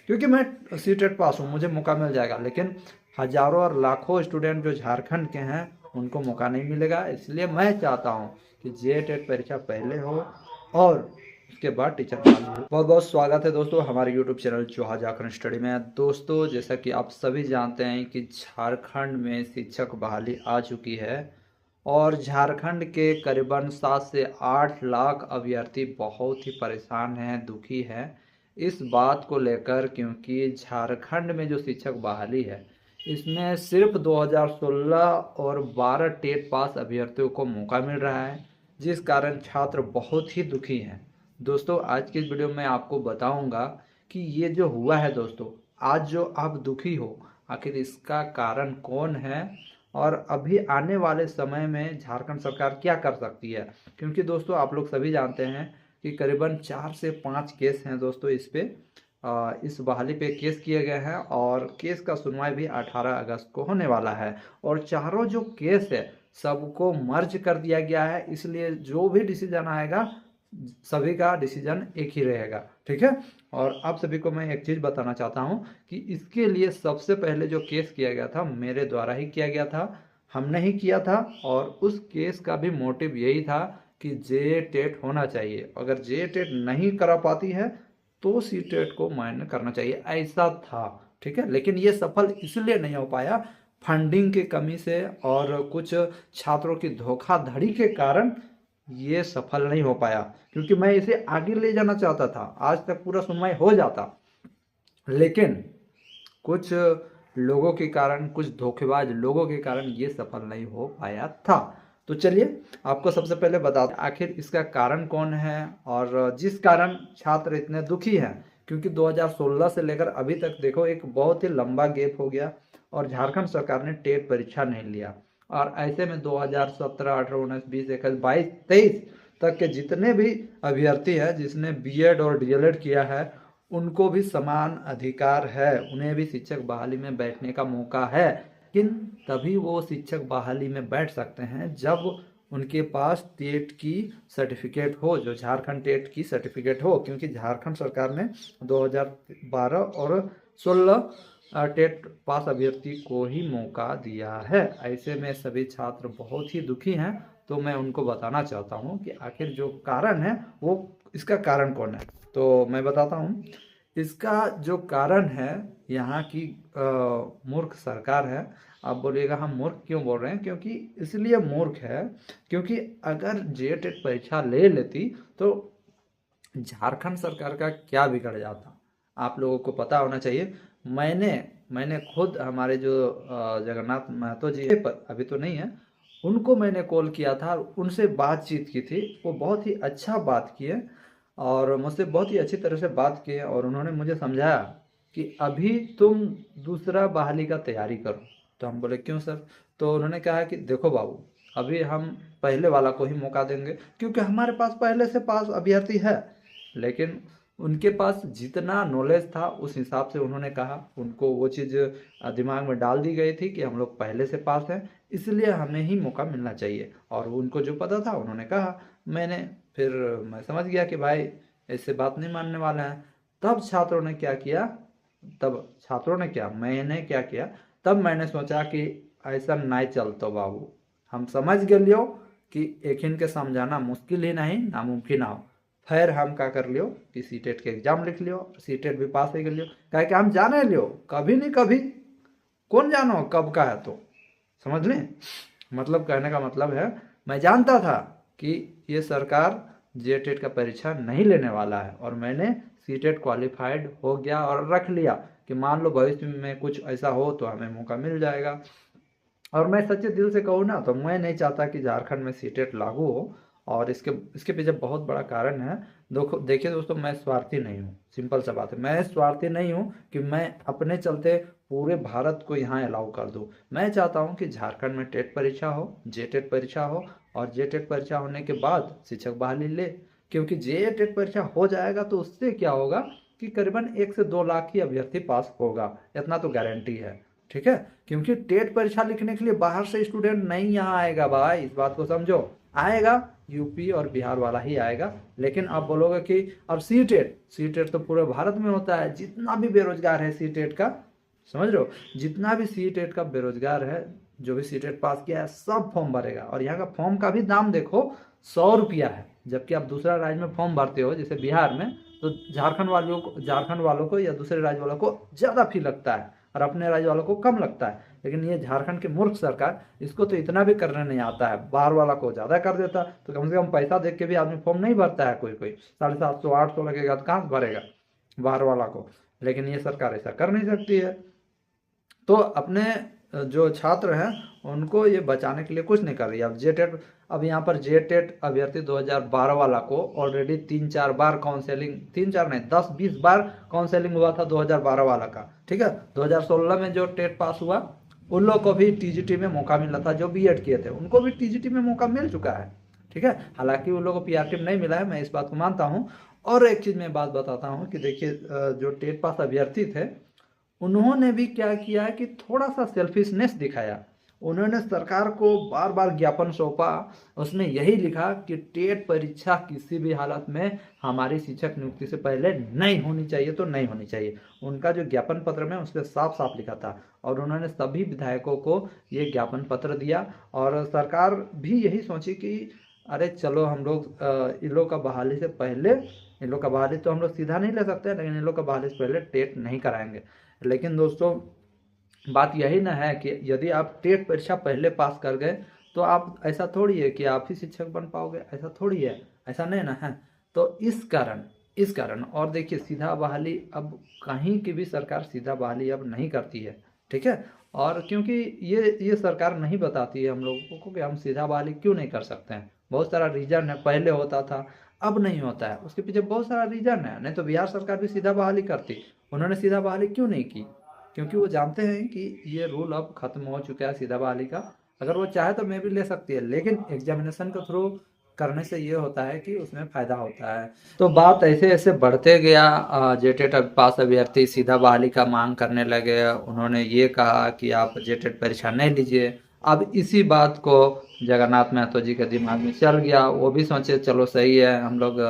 क्योंकि मैं C TET pass हूँ, मुझे मौका मिल जाएगा। लेकिन हजारों और लाखों स्टूडेंट जो झारखंड के हैं उनको मौका नहीं मिलेगा। इसलिए मैं चाहता हूँ कि जे टेट परीक्षा पहले हो और उसके बाद टीचर बहाली हो। बहुत बहुत स्वागत है दोस्तों हमारे यूट्यूब चैनल जोहा झारखंड स्टडी में। दोस्तों, जैसा कि आप सभी जानते हैं कि झारखंड में शिक्षक बहाली आ चुकी है और झारखंड के करीबन 7 से 8 लाख अभ्यर्थी बहुत ही परेशान हैं, दुखी हैं इस बात को लेकर, क्योंकि झारखंड में जो शिक्षक बहाली है इसमें सिर्फ 2016 और 12 टेट पास अभ्यर्थियों को मौका मिल रहा है, जिस कारण छात्र बहुत ही दुखी हैं। दोस्तों, आज की इस वीडियो में आपको बताऊंगा कि ये जो हुआ है दोस्तों, आज जो आप दुखी हो, आखिर इसका कारण कौन है और अभी आने वाले समय में झारखंड सरकार क्या कर सकती है। क्योंकि दोस्तों, आप लोग सभी जानते हैं कि करीबन 4 से 5 केस हैं दोस्तों इस पे, इस बहाली पे केस किए गए हैं और केस का सुनवाई भी 18 अगस्त को होने वाला है। और चारों जो केस है सबको मर्ज कर दिया गया है, इसलिए जो भी डिसीजन आएगा सभी का डिसीजन एक ही रहेगा। ठीक है। और आप सभी को मैं एक चीज़ बताना चाहता हूँ कि इसके लिए सबसे पहले जो केस किया गया था मेरे द्वारा ही किया गया था, हमने ही किया था। और उस केस का भी मोटिव यही था कि जे टेट होना चाहिए, अगर जे टेट नहीं करा पाती है तो सी टेट को मान्य करना चाहिए, ऐसा था। ठीक है। लेकिन ये सफल इसलिए नहीं हो पाया, फंडिंग की कमी से और कुछ छात्रों की धोखाधड़ी के कारण ये सफल नहीं हो पाया। क्योंकि मैं इसे आगे ले जाना चाहता था, आज तक पूरा सुनवाई हो जाता, लेकिन कुछ लोगों के कारण, कुछ धोखेबाज लोगों के कारण ये सफल नहीं हो पाया था। तो चलिए आपको सबसे पहले बता दें आखिर इसका कारण कौन है और जिस कारण छात्र इतने दुखी हैं। क्योंकि 2016 से लेकर अभी तक देखो एक बहुत ही लंबा गैप हो गया और झारखंड सरकार ने टेट परीक्षा नहीं लिया। और ऐसे में 2017, 18, 19, 20, 21, 22, 23 तक के जितने भी अभ्यर्थी हैं जिसने बीएड और डीएलएड किया है उनको भी समान अधिकार है, उन्हें भी शिक्षक बहाली में बैठने का मौका है। लेकिन तभी वो शिक्षक बहाली में बैठ सकते हैं जब उनके पास टेट की सर्टिफिकेट हो, जो झारखंड टेट की सर्टिफिकेट हो। क्योंकि झारखंड सरकार ने 2012 और 16 टेट पास अभ्यर्थी को ही मौका दिया है। ऐसे में सभी छात्र बहुत ही दुखी हैं। तो मैं उनको बताना चाहता हूँ कि आखिर जो कारण है वो, इसका कारण कौन है। तो मैं बताता हूँ इसका जो कारण है, यहाँ की मूर्ख सरकार है। आप बोलिएगा हम मूर्ख क्यों बोल रहे हैं, क्योंकि इसलिए मूर्ख है क्योंकि अगर जे टेट परीक्षा ले लेती तो झारखंड सरकार का क्या बिगड़ जाता, आप लोगों को पता होना चाहिए। मैंने मैंने खुद हमारे जो जगन्नाथ महतो जी है, पर अभी तो नहीं है, उनको मैंने कॉल किया था, उनसे बातचीत की थी। वो बहुत ही अच्छा बात किए और मुझसे बहुत ही अच्छी तरह से बात किए और उन्होंने मुझे समझाया कि अभी तुम दूसरा बहाली का तैयारी करो। तो हम बोले क्यों सर। तो उन्होंने कहा कि देखो बाबू, अभी हम पहले वाला को ही मौका देंगे क्योंकि हमारे पास पहले से पास अभ्यर्थी है। लेकिन उनके पास जितना नॉलेज था उस हिसाब से उन्होंने कहा, उनको वो चीज़ दिमाग में डाल दी गई थी कि हम लोग पहले से पास हैं, इसलिए हमें ही मौका मिलना चाहिए। और उनको जो पता था उन्होंने कहा। मैंने फिर मैं समझ गया कि भाई ऐसे बात नहीं मानने वाला है। तब छात्रों ने क्या किया, तब छात्रों ने क्या, मैंने क्या किया, तब मैंने सोचा कि ऐसा नहीं चलता बाबू, हम समझ गलियो कि एक के समझाना मुश्किल ही नहीं नामुमकिन हो। फिर हम का कर लियो कि सी टेट के एग्जाम लिख लियो, सी टेट भी पास हो गलियो। कहे कि हम जाने लियो कभी नहीं कभी, कौन जानो कब का है। तो समझ लें, मतलब कहने का मतलब है मैं जानता था कि ये सरकार जे टेट का परीक्षा नहीं लेने वाला है और मैंने सी टेट क्वालिफाइड हो गया और रख लिया कि मान लो भविष्य में कुछ ऐसा हो तो हमें मौका मिल जाएगा। और मैं सच्चे दिल से कहूँ ना तो मैं नहीं चाहता कि झारखंड में सी टेट लागू हो। और इसके इसके पीछे बहुत बड़ा कारण है। देखिए दोस्तों, मैं स्वार्थी नहीं हूँ, सिंपल सा बात है, मैं स्वार्थी नहीं हूँ कि मैं अपने चलते पूरे भारत को यहाँ अलाउ कर दूँ। मैं चाहता हूँ कि झारखंड में टेट परीक्षा हो, जे टेट परीक्षा हो और जे टेट परीक्षा होने के बाद शिक्षक बहाली ले। क्योंकि जे टेट परीक्षा हो जाएगा तो उससे क्या होगा कि करीबन 1 से 2 लाख ही अभ्यर्थी पास होगा, इतना तो गारंटी है। ठीक है। क्योंकि टेट परीक्षा लिखने के लिए बाहर से स्टूडेंट नहीं यहाँ आएगा भाई, इस बात को समझो। आएगा यूपी और बिहार वाला ही आएगा। लेकिन आप बोलोगे कि अब सी टेट तो पूरे भारत में होता है, जितना भी बेरोजगार है सी टेट का, समझ रहे हो, जितना भी सी टेट का बेरोजगार है, जो भी सी टेट पास किया है सब फॉर्म भरेगा। और यहाँ का फॉर्म का भी दाम देखो 100 रुपया है, जबकि आप दूसरा राज्य में फॉर्म भरते हो जैसे बिहार में, तो झारखंड वालों को या दूसरे राज्य वालों को ज़्यादा फी लगता है और अपने राज्य वालों को कम लगता है। लेकिन ये झारखंड की मूर्ख सरकार, इसको तो इतना भी करने नहीं आता है, बाहर वाला को ज़्यादा कर देता। तो कम से कम पैसा देख के भी आदमी फॉर्म नहीं भरता है। कोई 750 800 लगेगा तो कहाँ से भरेगा बाहर वाला को। लेकिन ये सरकार ऐसा कर नहीं सकती है। तो अपने जो छात्र हैं उनको ये बचाने के लिए कुछ नहीं कर रही। अब जेटेट, अब यहाँ पर जेटेट अभ्यर्थी 2012 वाला को ऑलरेडी 3-4 बार काउंसलिंग, 3-4 नहीं 10-20 बार काउंसलिंग हुआ था 2012 वाला का, ठीक है। 2016 में जो टेट पास हुआ उन लोग को भी टीजीटी में मौका मिला था, जो बीएड किए थे उनको भी टीजीटी में मौका मिल चुका है, ठीक है। हालांकि उन लोगों को पीआरटी में नहीं मिला है, मैं इस बात को मानता हूँ। और एक चीज़ मैं बात बताता हूँ कि देखिए, जो टेट पास अभ्यर्थी थे उन्होंने भी क्या किया कि थोड़ा सा सेल्फिशनेस दिखाया। उन्होंने सरकार को बार बार ज्ञापन सौंपा, उसमें यही लिखा कि टेट परीक्षा किसी भी हालत में हमारी शिक्षक नियुक्ति से पहले नहीं होनी चाहिए, तो नहीं होनी चाहिए। उनका जो ज्ञापन पत्र में उसमें साफ साफ लिखा था और उन्होंने सभी विधायकों को ये ज्ञापन पत्र दिया। और सरकार भी यही सोची कि अरे चलो हम लोग इन लोग का बहाली से पहले, इन लोग का बहाली तो हम लोग सीधा नहीं ले सकते, लेकिन इन लोग का बहाली से पहले टेट नहीं कराएंगे। लेकिन दोस्तों बात यही ना है कि यदि आप टेट परीक्षा पहले पास कर गए तो आप, ऐसा थोड़ी है कि आप ही शिक्षक बन पाओगे, ऐसा थोड़ी है, ऐसा नहीं ना है। तो इस कारण और देखिए, सीधा बहाली अब कहीं की भी सरकार सीधा बहाली अब नहीं करती है, ठीक है। और क्योंकि ये सरकार नहीं बताती है हम लोगों को कि हम सीधा बहाली क्यों नहीं कर सकते हैं। बहुत सारा रीजन है, पहले होता था अब नहीं होता है, उसके पीछे बहुत सारा रीजन है। नहीं तो बिहार सरकार भी सीधा बहाली करती, उन्होंने सीधा बहाली क्यों नहीं की? क्योंकि वो जानते हैं कि ये रूल अब खत्म हो चुका है सीधा बहाली का। अगर वो चाहे तो मैं भी ले सकती है, लेकिन एग्जामिनेशन के थ्रू करने से ये होता है कि उसमें फायदा होता है। तो बात ऐसे ऐसे बढ़ते गया, जेटेट पास अभ्यर्थी सीधा बहाली का मांग करने लगे। उन्होंने ये कहा कि आप जेटेट परीक्षा नहीं लीजिए। अब इसी बात को जगन्नाथ महतो जी के दिमाग में चल गया, वो भी सोचे चलो सही है हम लोग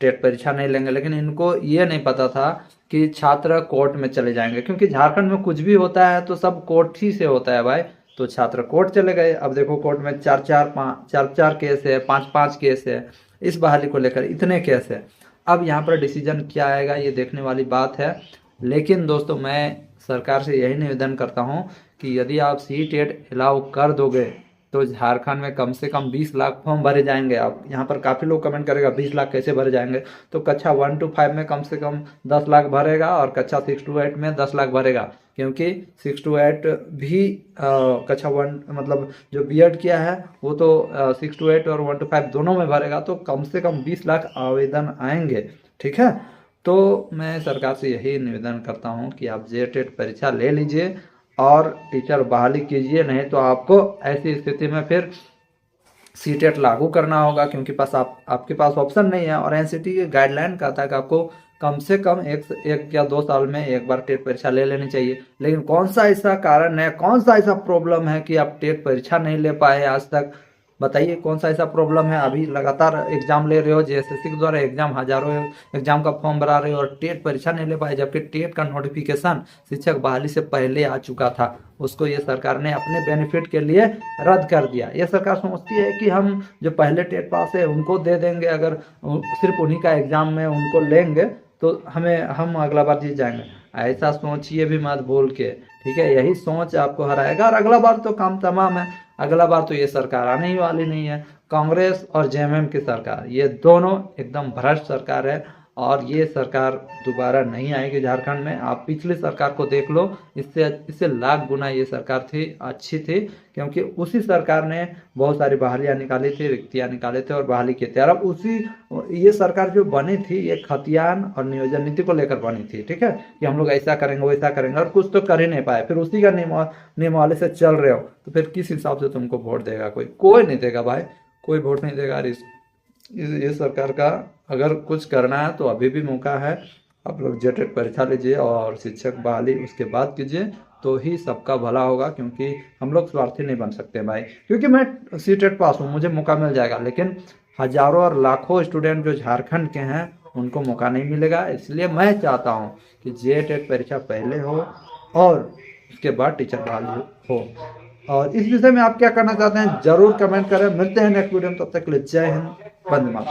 टेट परीक्षा नहीं लेंगे। लेकिन इनको ये नहीं पता था कि छात्र कोर्ट में चले जाएंगे, क्योंकि झारखंड में कुछ भी होता है तो सब कोर्ट ही से होता है भाई। तो छात्र कोर्ट चले गए। अब देखो कोर्ट में 4 केस है, 5 केस है, इस बहाली को लेकर इतने केस है। अब यहाँ पर डिसीजन क्या आएगा ये देखने वाली बात है। लेकिन दोस्तों मैं सरकार से यही निवेदन करता हूँ कि यदि आप सी टेट अलाउ कर दोगे तो झारखंड में कम से कम 20 लाख फॉर्म भरे जाएंगे। आप यहाँ पर काफ़ी लोग कमेंट करेगा 20 लाख कैसे भरे जाएंगे, तो कक्षा 1 to 5 में कम से कम 10 लाख भरेगा और कक्षा 6 to 8 में 10 लाख भरेगा। क्योंकि 6 to 8 भी कक्षा 1 मतलब जो बीएड किया है वो तो 6 to 8 और 1 to 5 दोनों में भरेगा, तो कम से कम 20 लाख आवेदन आएंगे, ठीक है। तो मैं सरकार से यही निवेदन करता हूँ कि आप जेटेट परीक्षा ले लीजिए और टीचर बहाली कीजिए, नहीं तो आपको ऐसी स्थिति में फिर सी टेट लागू करना होगा, क्योंकि आपके पास ऑप्शन नहीं है। और एनसीटी की गाइडलाइन कहता है कि आपको कम से कम एक या 2 साल में एक बार टेट परीक्षा ले लेनी चाहिए। लेकिन कौन सा ऐसा कारण है, कौन सा ऐसा प्रॉब्लम है कि आप टेट परीक्षा नहीं ले पाए आज तक? बताइए कौन सा ऐसा प्रॉब्लम है? अभी लगातार एग्जाम ले रहे हो, जेएसएससी के द्वारा एग्जाम, हजारों एग्जाम का फॉर्म भरा रहे हो और टेट परीक्षा नहीं ले पाए, जबकि टेट का नोटिफिकेशन शिक्षक बहाली से पहले आ चुका था। उसको ये सरकार ने अपने बेनिफिट के लिए रद्द कर दिया। ये सरकार समझती है कि हम जो पहले टेट पास है उनको दे देंगे, अगर सिर्फ उन्हीं का एग्जाम में उनको लेंगे तो हम अगला बार जीत जाएंगे। ऐसा सोचिए भी मत बोल के, ठीक है। यही सोच आपको हराएगा और अगला बार तो काम तमाम है। अगला बार तो ये सरकार आने ही वाली नहीं है। कांग्रेस और जेएमएम की सरकार, ये दोनों एकदम भ्रष्ट सरकार है और ये सरकार दोबारा नहीं आएगी झारखंड में। आप पिछली सरकार को देख लो, इससे लाख गुना ये सरकार थी, अच्छी थी, क्योंकि उसी सरकार ने बहुत सारी बहालियां निकाली थी, रिक्तियां निकाले थे और बहाली किए थे। और अब ये सरकार जो बनी थी ये खतियान और नियोजन नीति को लेकर बनी थी, ठीक है, कि हम लोग ऐसा करेंगे वैसा करेंगे, और कुछ तो कर ही नहीं पाए। फिर उसी का नियमावली से चल रहे हो तो फिर किस हिसाब से तुमको वोट देगा? कोई नहीं देगा भाई, कोई वोट नहीं देगा। ये सरकार का अगर कुछ करना है तो अभी भी मौका है। आप लोग जेटेट परीक्षा लीजिए और शिक्षक बहाली उसके बाद कीजिए तो ही सबका भला होगा, क्योंकि हम लोग स्वार्थी नहीं बन सकते भाई। क्योंकि मैं सीटेट पास हूँ, मुझे मौका मिल जाएगा, लेकिन हजारों और लाखों स्टूडेंट जो झारखंड के हैं उनको मौका नहीं मिलेगा। इसलिए मैं चाहता हूँ कि जे टेट परीक्षा पहले हो और उसके बाद टीचर बहाली हो। और इस विषय में आप क्या करना चाहते हैं जरूर कमेंट करें। मिलते हैं नेक्स्ट वीडियो में, तब तक के लिए जय हिंद, वंदे मातरम।